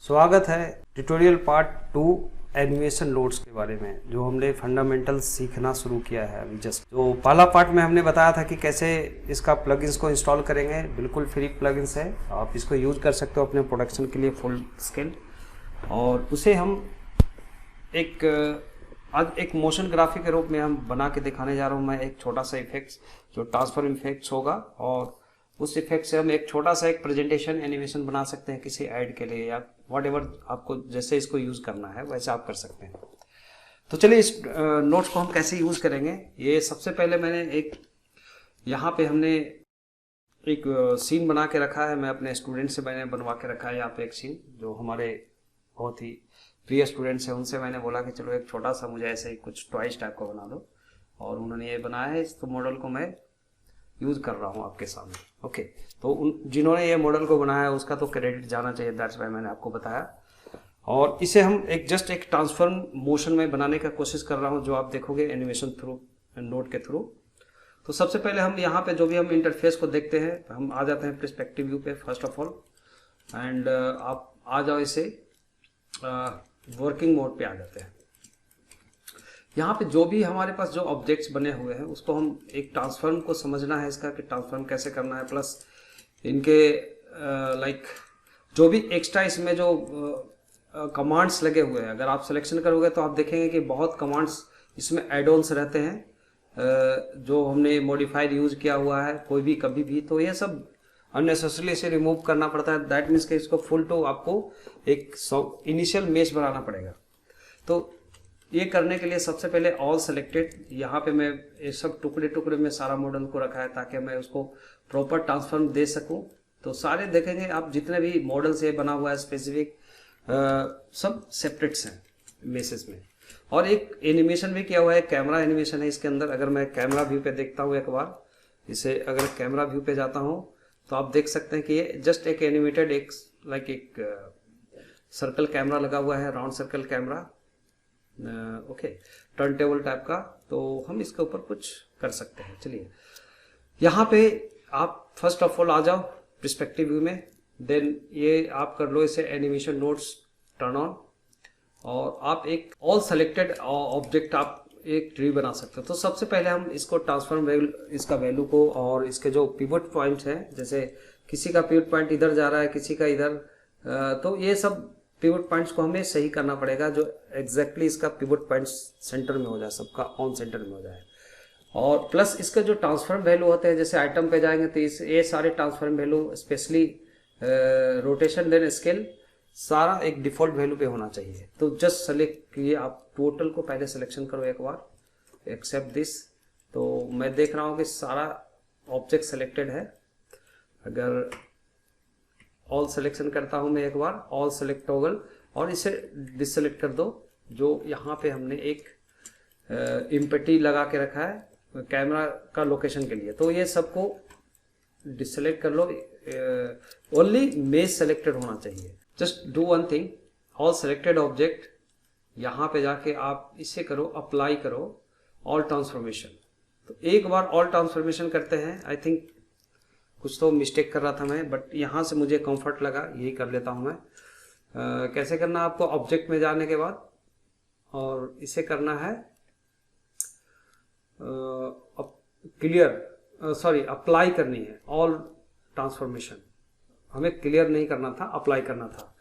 स्वागत है tutorial part 2 animation loads के बारे में, जो हमने फंडामेंटल सीखना शुरू किया है अभी जस्ट। तो पहला पार्ट में हमने बताया था कि कैसे इसका प्लगइन्स को इंस्टॉल करेंगे। बिल्कुल फ्री प्लगइन्स है, आप इसको यूज़ कर सकते हो अपने प्रोडक्शन के लिए फुल स्केल। और उसे हम आज एक मोशन ग्राफिक के रूप में हम बना के दिखाने जा रहा हूँ मैं। एक छोटा सा इफेक्ट्स जो ट्रांसफॉर्म इफेक्ट्स होगा, और उस इफेक्ट से हम एक छोटा सा एक प्रेजेंटेशन एनिमेशन बना सकते हैं किसी ऐड के लिए, या व्हाटएवर आपको जैसे इसको यूज़ करना है वैसे आप कर सकते हैं। तो चलिए इस नोट्स को हम कैसे यूज़ करेंगे। ये सबसे पहले मैंने यहाँ पे हमने एक सीन बना के रखा है। मैं अपने स्टूडेंट से मैंने बनवा के रखा है यहाँ पे एक सीन, जो हमारे बहुत ही प्रिय स्टूडेंट्स हैं। उनसे मैंने बोला कि चलो एक छोटा सा मुझे ऐसे ही कुछ टॉयज टाइप का बना दो, और उन्होंने ये बनाया है। इस मॉडल को मैं यूज़ कर रहा हूँ आपके सामने। ओके, तो जिन्होंने ये मॉडल को बनाया है उसका तो क्रेडिट जाना चाहिए, दैट्स व्हाई मैंने आपको बताया। और इसे हम जस्ट एक ट्रांसफॉर्म मोशन में बनाने का कोशिश कर रहा हूँ, जो आप देखोगे एनिमेशन थ्रू नोट के थ्रू। तो सबसे पहले हम यहाँ पे जो भी हम इंटरफेस को देखते हैं, हम आ जाते हैं पर्सपेक्टिव व्यू पे फर्स्ट ऑफ ऑल, एंड आप आ जाओ इसे वर्किंग मोड पे आ जाते हैं। यहाँ पे जो भी हमारे पास जो ऑब्जेक्ट्स बने हुए हैं उसको हम एक ट्रांसफॉर्म को समझना है इसका, कि ट्रांसफॉर्म कैसे करना है, प्लस इनके लाइक जो भी एक्स्ट्रा इसमें जो कमांड्स लगे हुए हैं, अगर आप सिलेक्शन करोगे तो आप देखेंगे कि बहुत कमांड्स इसमें एड ऑन्स रहते हैं जो हमने मॉडिफाइड यूज किया हुआ है कोई भी कभी भी। तो ये सब अननेसेसरली इसे रिमूव करना पड़ता है। दैट मीन्स कि इसको फुल टू आपको एक इनिशियल मेश बनाना पड़ेगा। तो ये करने के लिए सबसे पहले ऑल सेलेक्टेड, यहाँ पे मैं ये सब टुकड़े टुकड़े में सारा मॉडल को रखा है ताकि मैं उसको प्रॉपर ट्रांसफॉर्म दे सकूं। तो सारे देखेंगे आप जितने भी मॉडल्स ये बना हुआ है स्पेसिफिक, सब सेपरेट्स हैं मेसेज में। और एक एनिमेशन भी किया हुआ है, कैमरा एनिमेशन है इसके अंदर। अगर मैं कैमरा व्यू पे देखता हूँ एक बार, इसे अगर कैमरा व्यू पे जाता हूँ तो आप देख सकते हैं कि ये जस्ट एक एनिमेटेड एक सर्कल कैमरा लगा हुआ है, round circle camera, okay, turn table type का। तो हम इसके ऊपर कुछ कर सकते हैं। चलिए यहाँ पे आप फर्स्ट ऑफ ऑल आ जाओ पर्सपेक्टिव व्यू में, देन ये आप कर लो इसे एनिमेशन नोट्स टर्न ऑन, और आप एक ऑल सेलेक्टेड ऑब्जेक्ट आप एक ट्री बना सकते हो। तो सबसे पहले हम इसको ट्रांसफॉर्म इसका वैल्यू को, और इसके जो पिवट पॉइंट्स हैं, जैसे किसी का पिवट पॉइंट इधर जा रहा है, किसी का इधर, तो ये सब पिवट पॉइंट्स को हमें सही करना पड़ेगा, जो एग्जैक्टली इसका पिवट पॉइंट्स सेंटर में हो जाए, सबका ऑन सेंटर में हो जाए। और प्लस इसका जो ट्रांसफॉर्म वैल्यू होते हैं, जैसे आइटम पे जाएंगे तो ये सारे transform value specially rotation then scale सारा एक डिफॉल्ट वैल्यू पे होना चाहिए। तो जस्ट सेलेक्ट किए आप टोटल को, पहले सिलेक्शन करो एक बार, एक्सेप्ट दिस। तो मैं देख रहा हूँ कि सारा ऑब्जेक्ट सेलेक्टेड है। अगर ऑल सिलेक्शन करता हूं मैं एक बार, ऑल सेलेक्ट टॉगल, और इसे डिससेलेक्ट कर दो, जो यहाँ पे हमने एक इम्पेटी लगा के रखा है कैमरा का लोकेशन के लिए। तो ये सबको डिससेलेक्ट कर लो, ओनली मेज सेलेक्टेड होना चाहिए। Just do one thing, all selected object, यहाँ पे जाके आप इसे करो, अप्लाई करो ऑल ट्रांसफॉर्मेशन। तो एक बार ऑल ट्रांसफॉर्मेशन करते हैं। आई थिंक कुछ तो मिस्टेक कर रहा था मैं, बट यहाँ से मुझे कंफर्ट लगा, यही कर लेता हूँ मैं। कैसे करना आपको, ऑब्जेक्ट में जाने के बाद, और इसे करना है अप्लाई करनी है ऑल ट्रांसफॉर्मेशन। हमें क्लियर नहीं करना था, अप्लाई करना था।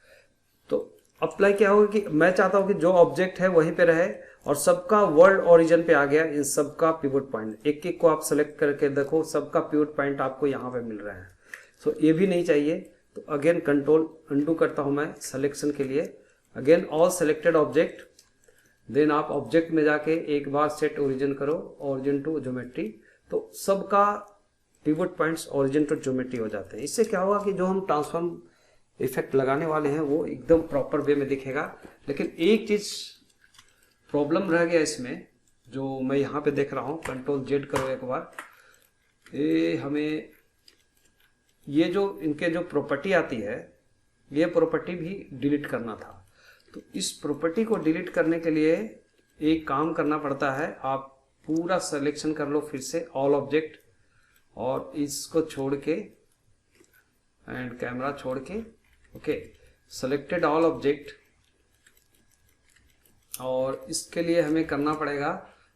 तो अप्लाई क्या होगा कि मैं चाहता हूँ कि जो ऑब्जेक्ट है वहीं पे रहे, और सबका वर्ल्ड ओरिजिन पे आ गया, इन सबका पिवट पॉइंट एक एक को आप सेलेक्ट करके देखो, सबका पिवट पॉइंट आपको यहाँ पे मिल रहा है। सो ये भी नहीं चाहिए, तो अगेन कंट्रोल अंडू करता हूँ मैं सिलेक्शन के लिए, again all selected object, then आप ऑब्जेक्ट में जाके एक बार सेट ओरिजिन करो, ओरिजिन टू ज्योमेट्री। तो सबका pivot points origin to geometry हो जाते हैं। इससे क्या होगा कि जो हम ट्रांसफॉर्म इफेक्ट लगाने वाले हैं वो एकदम प्रॉपर वे में दिखेगा। लेकिन एक चीज प्रॉब्लम रह गया इसमें, जो मैं यहाँ पे देख रहा हूँ, कंट्रोल जेड करो एक बार, ये हमें ये जो इनके जो प्रॉपर्टी आती है, ये प्रॉपर्टी भी डिलीट करना था। तो इस प्रॉपर्टी को डिलीट करने के लिए एक काम करना पड़ता है, आप पूरा सिलेक्शन कर लो फिर से ऑल ऑब्जेक्ट, और इसको छोड़ के एंड कैमरा छोड़ के, ओके, सेलेक्टेड ऑल ऑब्जेक्ट, और इसके लिए हमें करना पड़ेगा,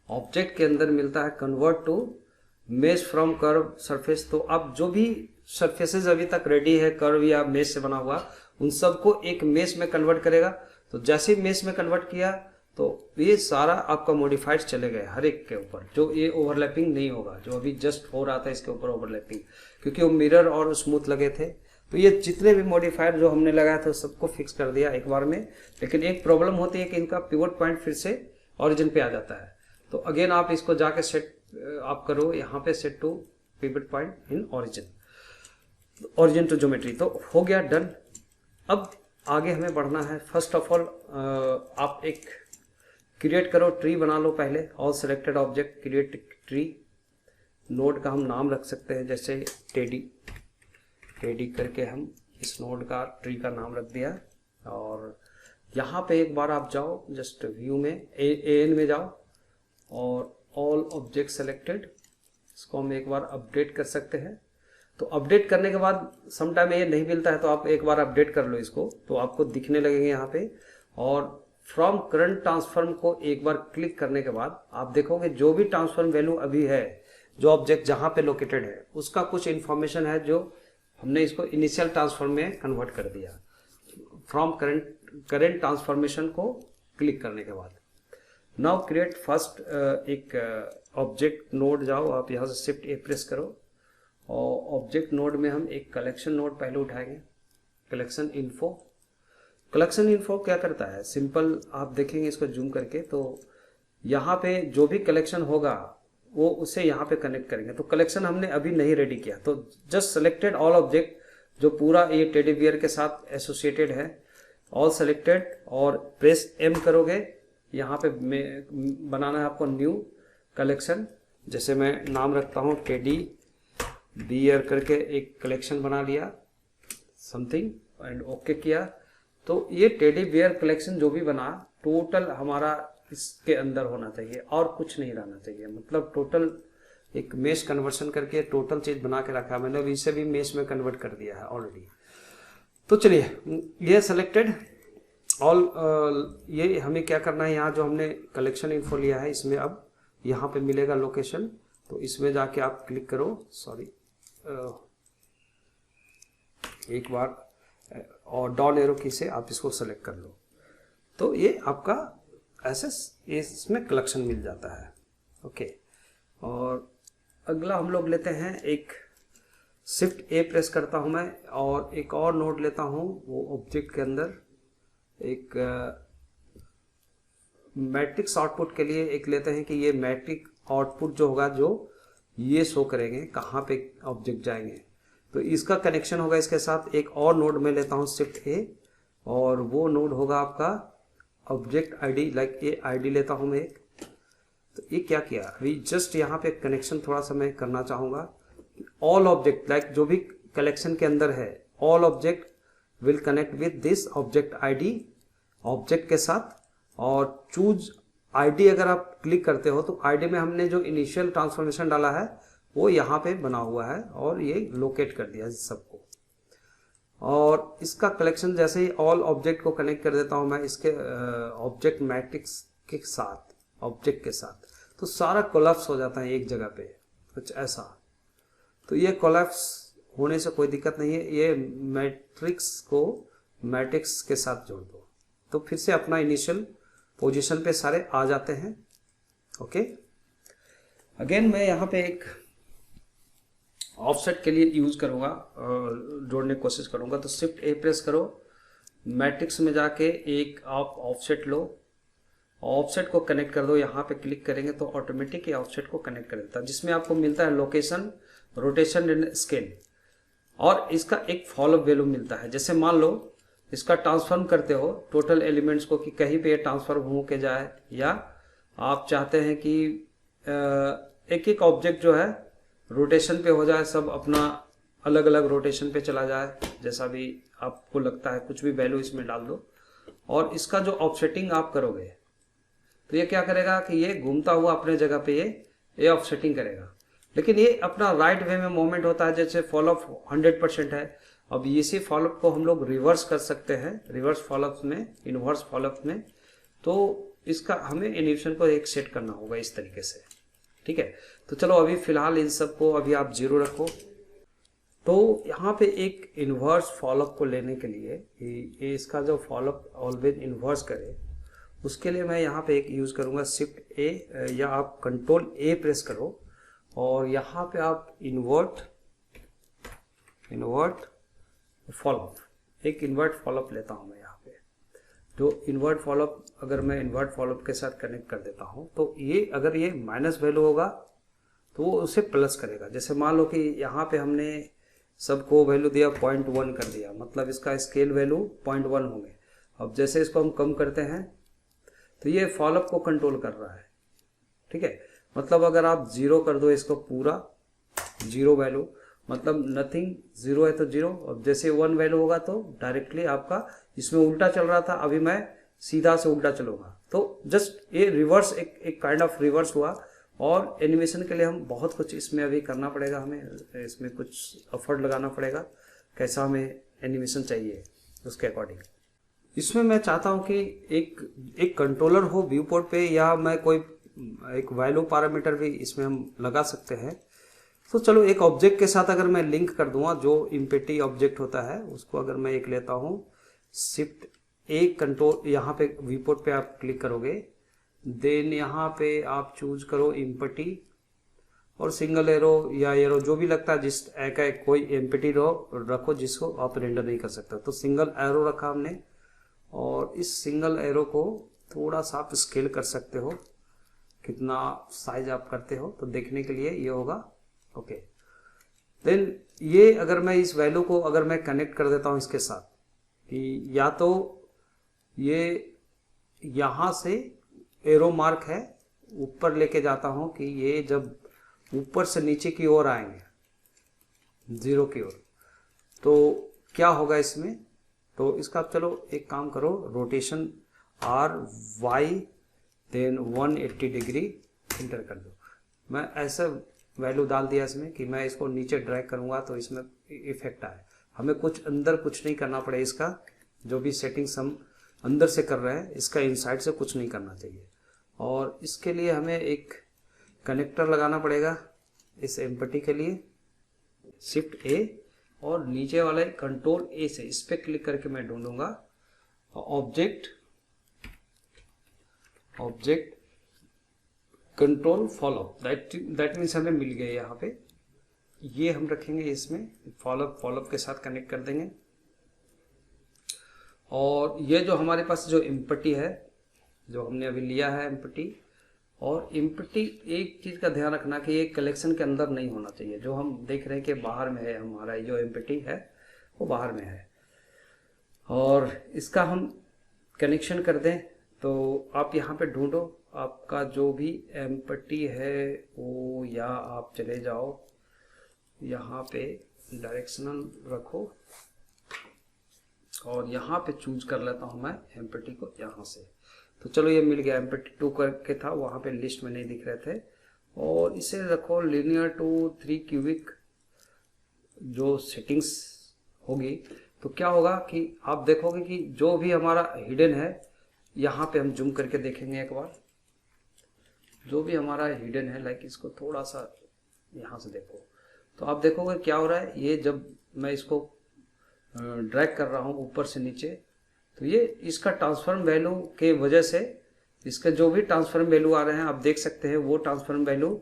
ऑब्जेक्ट के अंदर मिलता है convert to mesh from curve surface. तो अब जो भी सरफेसेस अभी तक रेडी है कर्व या मेश से बना हुआ, उन सबको एक मेश में कन्वर्ट करेगा। तो जैसे ही मेश में कन्वर्ट किया तो ये सारा आपका मॉडिफाइड चले गए हर एक के ऊपर, जो ये ओवरलैपिंग नहीं होगा, जो अभी जस्ट हो रहा था इसके ऊपर ओवरलैपिंग, क्योंकि वो मिरर और स्मूथ लगे थे। तो ये जितने भी मॉडिफायर जो हमने लगाया था सबको फिक्स कर दिया एक बार में। लेकिन एक प्रॉब्लम होती है कि इनका पिवट पॉइंट फिर से ओरिजिन पे आ जाता है। तो अगेन आप इसको जाके सेट आप करो यहाँ पे, set to pivot point in origin to geometry. तो हो गया डन। अब आगे हमें बढ़ना है। फर्स्ट ऑफ ऑल आप एक क्रिएट करो, ट्री बना लो पहले। All selected object create tree. Node का हम नाम रख सकते हैं, जैसे टेडी करके हम इस नोड का ट्री का नाम रख दिया। और यहाँ पे एक बार आप जाओ, जस्ट व्यू में एन में जाओ और ऑल ऑब्जेक्ट सेलेक्टेड, इसको हम एक बार अपडेट कर सकते हैं। तो अपडेट करने के बाद समटाइम ये नहीं मिलता है, तो आप एक बार अपडेट कर लो इसको, तो आपको दिखने लगेंगे यहाँ पे। और फ्रॉम करंट ट्रांसफॉर्म को एक बार क्लिक करने के बाद आप देखोगे जो भी ट्रांसफॉर्म वैल्यू अभी है, जो ऑब्जेक्ट जहाँ पे लोकेटेड है, उसका कुछ इन्फॉर्मेशन है जो हमने इसको इनिशियल ट्रांसफॉर्म में कन्वर्ट कर दिया फ्रॉम करंट ट्रांसफॉर्मेशन को क्लिक करने के बाद। नाउ क्रिएट फर्स्ट एक ऑब्जेक्ट नोड जाओ आप, यहाँ से शिफ्ट ए प्रेस करो और ऑब्जेक्ट नोड में हम एक कलेक्शन नोड पहले उठाएंगे, कलेक्शन इन्फो। कलेक्शन इन्फो क्या करता है, सिंपल आप देखेंगे इसको जूम करके, तो यहाँ पे जो भी कलेक्शन होगा वो उसे यहाँ पे कनेक्ट करेंगे। तो कलेक्शन हमने अभी नहीं रेडी किया, तो जस्ट सेलेक्टेड ऑल ऑब्जेक्ट, जो पूरा ये टेडी बियर के साथ एसोसिएटेड है, ऑल सेलेक्टेड, और प्रेस एम करोगे। यहाँ पे बनाना है आपको न्यू कलेक्शन, जैसे मैं नाम रखता हूँ टेडी बियर करके एक कलेक्शन बना लिया समथिंग एंड ओके किया। तो ये टेडी बियर कलेक्शन जो भी बना टोटल हमारा इसके अंदर होना चाहिए और कुछ नहीं रहना चाहिए। मतलब टोटल एक मेश कन्वर्शन करके टोटल चीज बना के रखा है मैंने, अब इसे भी मेश में कन्वर्ट कर दिया है ऑलरेडी। तो चलिए ये सेलेक्टेड ऑल, ये हमें क्या करना है, यहाँ जो हमने कलेक्शन इन्फो लिया है इसमें अब यहाँ पे मिलेगा लोकेशन, तो इसमें जाके आप क्लिक करो, सॉरी एक बार, और डाउन एरो की से आप इसको सेलेक्ट कर लो। तो ये आपका ऐसे इसमें कलेक्शन मिल जाता है। ओके, और अगला हम लोग लेते हैं, एक शिफ्ट ए प्रेस करता हूं मैं और एक और नोड लेता हूं, वो ऑब्जेक्ट के अंदर एक मैट्रिक्स आउटपुट के लिए एक लेते हैं कि ये मैट्रिक आउटपुट जो होगा, जो ये शो करेंगे कहाँ पे ऑब्जेक्ट जाएंगे। तो इसका कनेक्शन होगा इसके साथ। एक और नोड में लेता हूँ शिफ्ट ए, और वो नोड होगा आपका ऑब्जेक्ट आईडी, लाइक ये आईडी लेता हूँ मैं एक। तो ये क्या किया, अभी जस्ट यहाँ पे कनेक्शन थोड़ा सा मैं करना चाहूँगा। ऑल ऑब्जेक्ट, लाइक जो भी कलेक्शन के अंदर है, all object will connect with this object ID, object के साथ। और चूज आईडी अगर आप क्लिक करते हो तो आईडी में हमने जो इनिशियल ट्रांसफॉर्मेशन डाला है वो यहाँ पे बना हुआ है, और ये लोकेट कर दिया सबको। और इसका कलेक्शन जैसे ही ऑल ऑब्जेक्ट को कनेक्ट कर देता हूँ मैं इसके ऑब्जेक्ट मैट्रिक्स के साथ, ऑब्जेक्ट के साथ, तो सारा कोलैप्स हो जाता है एक जगह पे, कुछ ऐसा। तो ये कोलैप्स होने से कोई दिक्कत नहीं है, ये मैट्रिक्स को मैट्रिक्स के साथ जोड़ दो, तो फिर से अपना इनिशियल पोजीशन पे सारे आ जाते हैं। ओके, अगेन मैं यहाँ पे एक ऑफसेट के लिए यूज करूँगा, जोड़ने की कोशिश करूँगा। तो शिफ्ट ए प्रेस करो, मैट्रिक्स में जाके एक आप ऑफसेट लो, ऑफसेट को कनेक्ट कर दो। यहाँ पे क्लिक करेंगे तो ऑटोमेटिक ये ऑफसेट को कनेक्ट कर देता है, जिसमें आपको मिलता है लोकेशन, रोटेशन एंड स्केल, और इसका एक फॉलोअप वैल्यू मिलता है। जैसे मान लो इसका ट्रांसफॉर्म करते हो टोटल एलिमेंट्स को कि कहीं पे ये ट्रांसफॉर्म हो के जाए, या आप चाहते हैं कि एक एक ऑब्जेक्ट जो है रोटेशन पे हो जाए, सब अपना अलग अलग रोटेशन पे चला जाए, जैसा भी आपको लगता है कुछ भी वैल्यू इसमें डाल दो। और इसका जो ऑफसेटिंग आप करोगे तो ये क्या करेगा कि ये घूमता हुआ अपने जगह पे ये ऑफसेटिंग करेगा, लेकिन ये अपना राइट वे में मूवमेंट होता है। जैसे फॉलोअप 100% है, अब इसी फॉलोअप को हम लोग रिवर्स कर सकते हैं, रिवर्स फॉलोअप में, इनवर्स फॉलोअप में। तो इसका हमें एनिमेशन को एक सेट करना होगा इस तरीके से, ठीक है। तो चलो अभी फिलहाल इन सब को अभी आप 0 रखो। तो यहाँ पे एक इन्वर्स फॉलोअप को लेने के लिए ये इसका जो फॉलोअप ऑलवेज इन्वर्स करे, उसके लिए मैं यहाँ पे एक यूज़ करूँगा शिफ्ट ए, या आप कंट्रोल ए प्रेस करो और यहाँ पे आप इन्वर्ट फॉलोअप, एक इन्वर्ट फॉलोअप लेता हूँ मैं यहाँ पे। जो इन्वर्ट फॉलोअप अगर मैं इन्वर्ट फॉलोअप के साथ कनेक्ट कर देता हूँ तो ये अगर ये माइनस वैल्यू होगा तो वो उसे प्लस करेगा। जैसे मान लो कि यहाँ पे हमने सबको वैल्यू दिया 0.1 कर दिया, मतलब इसका स्केल वैल्यू 0.1 होंगे। अब जैसे इसको हम कम करते हैं तो ये फॉलोअप को कंट्रोल कर रहा है, ठीक है। मतलब अगर आप 0 कर दो इसको पूरा 0 वैल्यू, मतलब नथिंग, 0 है तो 0। अब जैसे 1 वैल्यू होगा तो डायरेक्टली आपका इसमें उल्टा चल रहा था, अभी मैं सीधा से उल्टा चलूंगा। तो जस्ट ये रिवर्स, एक काइंड ऑफ रिवर्स हुआ। और एनिमेशन के लिए हम बहुत कुछ इसमें अभी करना पड़ेगा, हमें इसमें कुछ एफर्ट लगाना पड़ेगा, कैसा हमें एनिमेशन चाहिए उसके अकॉर्डिंग। इसमें मैं चाहता हूं कि एक कंट्रोलर हो व्यू पोर्ट पे, या मैं कोई एक वैल्यू पैरामीटर भी इसमें हम लगा सकते हैं। तो चलो एक ऑब्जेक्ट के साथ अगर मैं लिंक कर दूंगा, जो इम्पेटी ऑब्जेक्ट होता है उसको अगर मैं एक लेता हूँ, शिफ्ट ए कंट्रोल, यहाँ पे व्यू पोर्ट पे आप क्लिक करोगे, देन यहाँ पे आप चूज करो इम्पेटी और सिंगल एरो या एरो जो भी लगता है, जिस एक कोई एम्पिटी रखो जिसको आप रेंडर नहीं कर सकते। तो सिंगल एरो रखा हमने, और इस सिंगल एरो को थोड़ा सा आप स्केल कर सकते हो, कितना साइज आप करते हो तो देखने के लिए ये होगा, ओके। देन ये अगर मैं इस वैल्यू को अगर मैं कनेक्ट कर देता हूँ इसके साथ, कि या तो ये यहाँ से एरो मार्क है ऊपर लेके जाता हूँ कि ये जब ऊपर से नीचे की ओर आएंगे 0 की ओर, तो क्या होगा इसमें। तो इसका चलो एक काम करो, rotation RY then 180 degree enter कर दो। मैं ऐसा वैल्यू डाल दिया इसमें कि मैं इसको नीचे ड्रैग करूंगा तो इसमें इफेक्ट आए। हमें अंदर कुछ नहीं करना पड़े, इसका जो भी सेटिंग्स हम अंदर से कर रहे हैं इसका इनसाइड से कुछ नहीं करना चाहिए। और इसके लिए हमें एक कनेक्टर लगाना पड़ेगा इस एम्पटी के लिए, शिफ्ट ए और नीचे वाले कंट्रोल ए से इस पे क्लिक करके मैं ढूंढूंगा object control followup, that means हमें मिल गया यहाँ पे। ये हम रखेंगे इसमें, फॉलोअप के साथ कनेक्ट कर देंगे। और ये जो हमारे पास जो एम्पटी है, जो हमने अभी लिया है एम्पटी, और एम्पटी एक चीज़ का ध्यान रखना कि ये कलेक्शन के अंदर नहीं होना चाहिए। जो हम देख रहे हैं कि बाहर में है, हमारा जो एम्पटी है वो बाहर में है, और इसका हम कनेक्शन कर दें। तो आप यहाँ पे ढूंढो आपका जो भी एम्पटी है वो, या आप चले जाओ यहाँ पे डायरेक्शनल रखो और यहाँ पे चूज कर लेता हूँ मैं एम्पटी को यहाँ से। तो चलो ये मिल गया, एम्पटी 2 करके था वहाँ पे लिस्ट में नहीं दिख रहे थे। और इसे रखो लीनियर टू 3 क्यूबिक जो सेटिंग्स होगी, तो क्या होगा कि आप देखोगे कि जो भी हमारा हिडन है, यहाँ पे हम जूम करके देखेंगे एक बार, जो भी हमारा हिडन है, लाइक इसको थोड़ा सा यहाँ से देखो, तो आप देखोगे क्या हो रहा है। ये जब मैं इसको ड्रैग कर रहा हूँ ऊपर से नीचे, तो ये इसका ट्रांसफॉर्म वैल्यू के वजह से इसके जो भी ट्रांसफॉर्म वैल्यू आ रहे हैं आप देख सकते हैं, वो ट्रांसफॉर्म वैल्यू,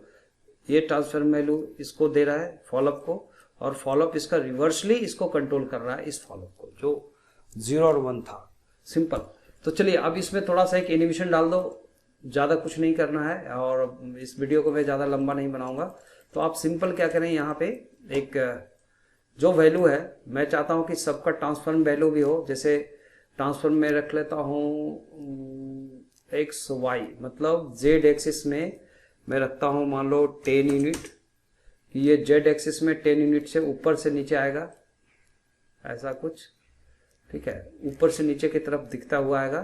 ये ट्रांसफॉर्म वैल्यू इसको दे रहा है फॉलोअप को, और फॉलोअप इसका रिवर्सली इसको कंट्रोल कर रहा है, इस फॉलोअप को जो 0 और 1 था। सिंपल। तो चलिए अब इसमें थोड़ा सा एक एनिमेशन डाल दो, ज़्यादा कुछ नहीं करना है, और इस वीडियो को मैं ज़्यादा लंबा नहीं बनाऊंगा। तो आप सिंपल क्या करें, यहाँ पे एक जो वैल्यू है मैं चाहता हूँ कि सबका ट्रांसफॉर्म वैल्यू भी हो। जैसे ट्रांसफॉर्म में रख लेता हूँ XY, मतलब Z एक्सिस में मैं रखता हूँ मान लो 10 यूनिट, ये Z एक्सिस में 10 यूनिट से ऊपर से नीचे आएगा, ऐसा कुछ, ठीक है, ऊपर से नीचे की तरफ दिखता हुआ आएगा।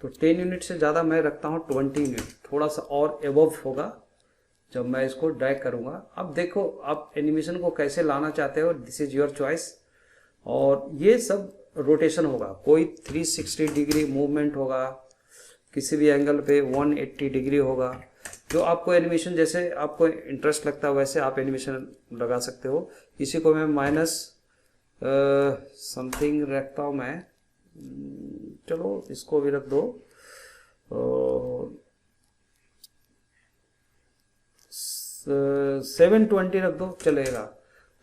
तो 10 यूनिट से ज़्यादा मैं रखता हूँ 20 यूनिट, थोड़ा सा और एबव होगा जब मैं इसको ड्रैग करूँगा। अब देखो आप एनिमेशन को कैसे लाना चाहते हो, दिस इज योर चॉइस। और ये सब रोटेशन होगा, कोई 360 डिग्री मूवमेंट होगा, किसी भी एंगल पे 180 डिग्री होगा। जो आपको एनिमेशन जैसे आपको इंटरेस्ट लगता है वैसे आप एनिमेशन लगा सकते हो। इसी को मैं माइनस समथिंग रखता हूँ मैं, चलो इसको भी रख दो 720 रख दो चलेगा।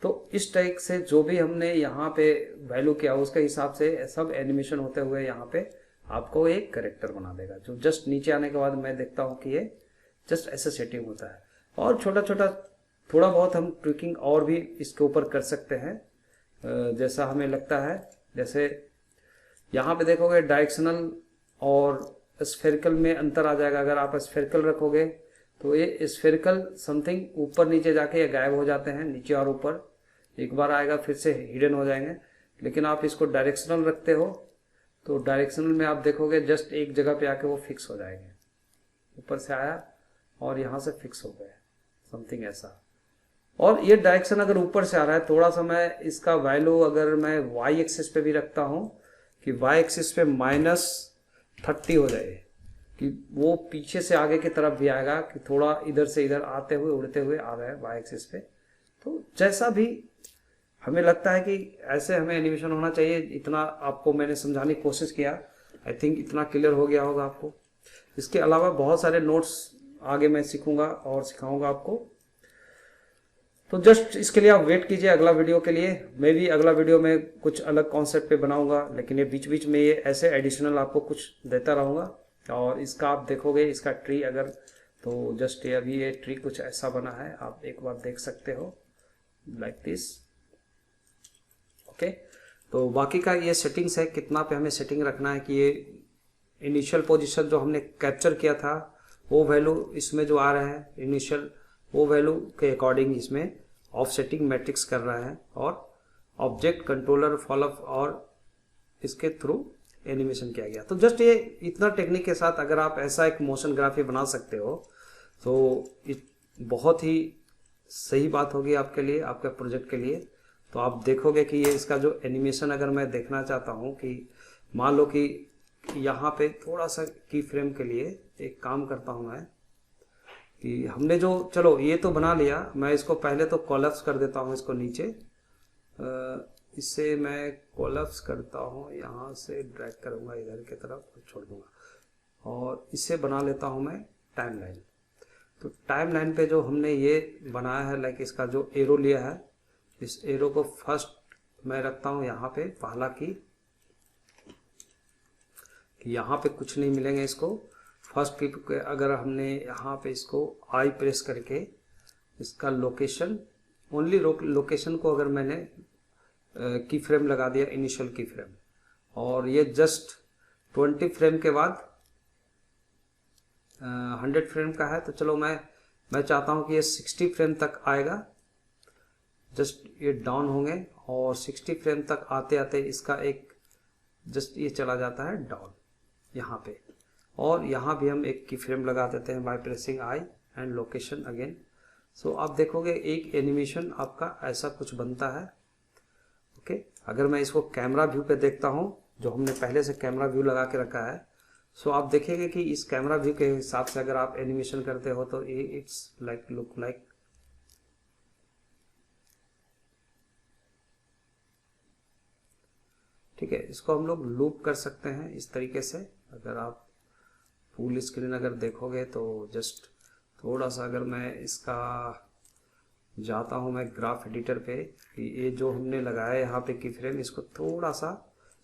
तो इस टाइप से जो भी हमने यहाँ पे वैल्यू किया उसके हिसाब से सब एनिमेशन होते हुए यहाँ पे आपको एक कैरेक्टर बना देगा। जो जस्ट नीचे आने के बाद मैं देखता हूँ कि ये जस्ट ऐसा सेटिंग होता है। और छोटा छोटा थोड़ा बहुत हम ट्विकिंग और भी इसके ऊपर कर सकते हैं जैसा हमें लगता है। जैसे यहाँ पे देखोगे डायरेक्शनल और स्फेरिकल में अंतर आ जाएगा। अगर आप स्फेरिकल रखोगे तो ये स्फेरिकल समथिंग ऊपर नीचे जाके ये गायब हो जाते हैं, नीचे और ऊपर एक बार आएगा फिर से हिडन हो जाएंगे। लेकिन आप इसको डायरेक्शनल रखते हो तो डायरेक्शनल में आप देखोगे जस्ट एक जगह पे आके वो फिक्स हो जाएंगे, ऊपर से आया और यहाँ से फिक्स हो गए समथिंग ऐसा। और ये डायरेक्शन अगर ऊपर से आ रहा है, थोड़ा सा मैं इसका वैल्यू अगर मैं वाई एक्सिस पे भी रखता हूँ कि वाई एक्सिस पे -30 हो जाए कि वो पीछे से आगे की तरफ भी आएगा कि थोड़ा इधर से इधर आते हुए उड़ते हुए आ रहा है वाई एक्सिस पे। तो जैसा भी हमें लगता है कि ऐसे हमें एनिमेशन होना चाहिए, इतना आपको मैंने समझाने की कोशिश किया। आई थिंक इतना क्लियर हो गया होगा आपको। इसके अलावा बहुत सारे नोट्स आगे मैं सीखूंगा और सिखाऊंगा आपको। तो जस्ट इसके लिए आप वेट कीजिए अगला वीडियो के लिए। मैं भी अगला वीडियो में कुछ अलग कॉन्सेप्ट पे बनाऊंगा, लेकिन ये बीच बीच में ये ऐसे एडिशनल आपको कुछ देता रहूंगा। और इसका आप देखोगे इसका ट्री अगर, तो जस्ट ये अभी ये ट्री कुछ ऐसा बना है, आप एक बार देख सकते हो लाइक दिस। ओके, तो बाकी का ये सेटिंग्स है, कितना पे हमें सेटिंग रखना है कि ये इनिशियल पोजीशन जो हमने कैप्चर किया था वो वैल्यू इसमें जो आ रहे हैं इनिशियल, वो वैल्यू के अकॉर्डिंग इसमें ऑफसेटिंग मैट्रिक्स कर रहा है। और ऑब्जेक्ट कंट्रोलर फॉलोअप और इसके थ्रू एनिमेशन किया गया। तो जस्ट ये इतना टेक्निक के साथ अगर आप ऐसा एक मोशन ग्राफी बना सकते हो तो बहुत ही सही बात होगी आपके लिए, आपके प्रोजेक्ट के लिए। तो आप देखोगे कि ये इसका जो एनिमेशन अगर मैं देखना चाहता हूँ कि मान लो कि यहाँ पे थोड़ा सा की फ्रेम के लिए एक काम करता हूँ मैं कि हमने जो, चलो ये तो बना लिया, मैं इसको पहले तो कोलैप्स कर देता हूँ इसको नीचे। इससे मैं कोलैप्स करता हूँ, यहाँ से ड्रैग करूँगा इधर की तरफ छोड़ दूँगा और इससे बना लेता हूँ मैं टाइमलाइन। तो टाइमलाइन पे जो हमने ये बनाया है लाइक इसका जो एरो लिया है, इस एरो को फर्स्ट मैं रखता हूँ यहाँ पे पहला की, कि यहाँ पे कुछ नहीं मिलेंगे इसको। फर्स्ट की अगर हमने यहाँ पे इसको आई प्रेस करके इसका लोकेशन, ओनली लोकेशन को अगर मैंने की फ्रेम लगा दिया इनिशियल की फ्रेम, और ये जस्ट 20 फ्रेम के बाद 100 फ्रेम का है। तो चलो मैं चाहता हूँ कि ये 60 फ्रेम तक आएगा, जस्ट ये डाउन होंगे और 60 फ्रेम तक आते आते इसका एक जस्ट ये चला जाता है डाउन यहाँ पे। और यहाँ भी हम एक की फ्रेम लगा देते हैं by pressing I and location again. So आप देखोगे एक एनिमेशन आपका ऐसा कुछ बनता है। ओके, अगर मैं इसको कैमरा व्यू पे देखता हूँ, जो हमने पहले से कैमरा व्यू लगा के रखा है, सो आप देखेंगे कि इस कैमरा व्यू के हिसाब से अगर आप एनिमेशन करते हो तो इट्स लाइक लुक लाइक, ठीक है। इसको हम लोग लूप कर सकते हैं इस तरीके से। अगर आप फुल स्क्रीन अगर देखोगे तो जस्ट थोड़ा सा अगर मैं इसका जाता हूँ मैं ग्राफ एडिटर पे, कि ये जो हमने लगाया है यहाँ पे की फ्रेम, इसको थोड़ा सा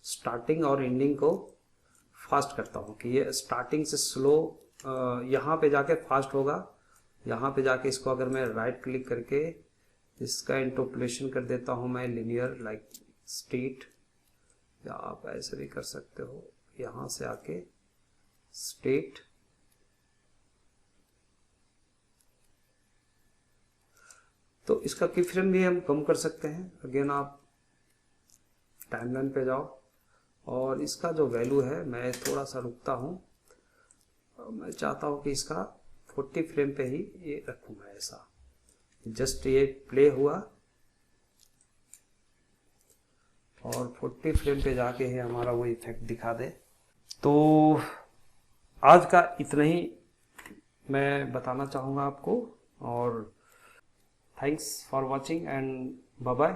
स्टार्टिंग और एंडिंग को फास्ट करता हूँ कि ये स्टार्टिंग से स्लो यहाँ पे जाके फास्ट होगा। यहाँ पे जाके इसको अगर मैं राइट क्लिक करके इसका इंटरपोलेशन कर देता हूँ मैं लिनियर लाइक स्ट्रेट, या आप ऐसे भी कर सकते हो यहाँ से आके स्ट्रेट। तो इसका की फ्रेम भी हम कम कर सकते हैं। अगेन आप टाइमलाइन पे जाओ और इसका जो वैल्यू है मैं थोड़ा सा रुकता हूँ, मैं चाहता हूँ कि इसका 40 फ्रेम पे ही ये रखूँगा ऐसा। जस्ट ये प्ले हुआ और 40 फ्रेम पे जाके ही हमारा वो इफेक्ट दिखा दे। तो आज का इतना ही मैं बताना चाहूँगा आपको, और thanks for watching and bye bye.